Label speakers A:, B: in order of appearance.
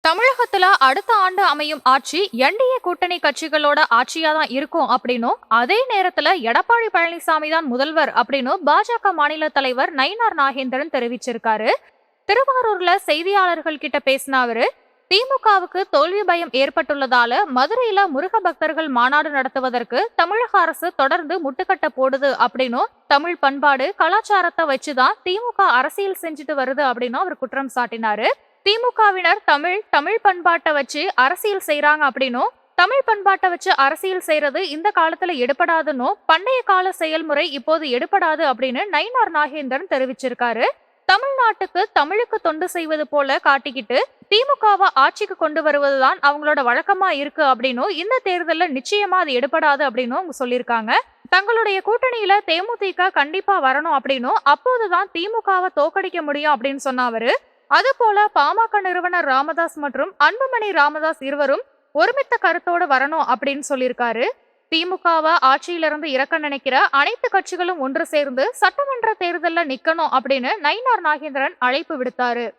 A: தமிழகத்துல அடுத்த ஆண்டு அமையும் ஆட்சி என்டிஏ கூட்டணி கட்சிகளோட ஆட்சியா தான் இருக்கும் அப்படின்னும், அதே நேரத்துல எடப்பாடி பழனிசாமி தான் முதல்வர் அப்படின்னு பாஜக மாநில தலைவர் நயினார் நாகேந்திரன் தெரிவிச்சிருக்காரு. திருவாரூர்ல செய்தியாளர்கள் கிட்ட பேசின அவரு, திமுகவுக்கு தோல்வி பயம் ஏற்பட்டுள்ளதால மதுரையில முருக பக்தர்கள் மாநாடு நடத்துவதற்கு தமிழக அரசு தொடர்ந்து முட்டுக்கட்ட போடுது அப்படின்னும், தமிழ் பண்பாடு கலாச்சாரத்தை வச்சுதான் திமுக அரசியல் செஞ்சுட்டு வருது அப்படின்னு அவர் குற்றம் சாட்டினாரு. திமுகவினர் தமிழ் பண்பாட்டை வச்சு அரசியல் செய்யறாங்க அப்படின்னும், தமிழ் பண்பாட்டை வச்சு அரசியல் செய்யறது இந்த காலத்துல எடுபடாதுன்னும், பண்டைய கால செயல்முறை இப்போது எடுபடாது அப்படின்னு நயினார் நாகேந்திரன் தெரிவிச்சிருக்காரு. தமிழ்நாட்டுக்கு தமிழுக்கு தொண்டு செய்வது போல காட்டிக்கிட்டு திமுகவை ஆட்சிக்கு கொண்டு வருவதுதான் அவங்களோட வழக்கமா இருக்கு அப்படின்னும், இந்த தேர்தல்ல நிச்சயமா அது எடுபடாது அப்படின்னு அவங்க சொல்லியிருக்காங்க. தங்களுடைய கூட்டணியில தேமுதிக கண்டிப்பா வரணும் அப்படின்னும், அப்போதுதான் திமுகவை தோக்கடிக்க முடியும் அப்படின்னு சொன்ன அவரு, அதுபோல பாமக நிறுவனர் ராமதாஸ் மற்றும் அன்புமணி ராமதாஸ் இருவரும் ஒருமித்த கருத்தோடு வரணும் அப்படின்னு சொல்லியிருக்காரு. திமுகவை ஆட்சியிலிருந்து இறக்க நினைக்கிற அனைத்து கட்சிகளும் ஒன்று சேர்ந்து சட்டமன்ற தேர்தல்ல நிக்கணும் அப்படின்னு நயினார் நாகேந்திரன் அழைப்பு விடுத்தாரு.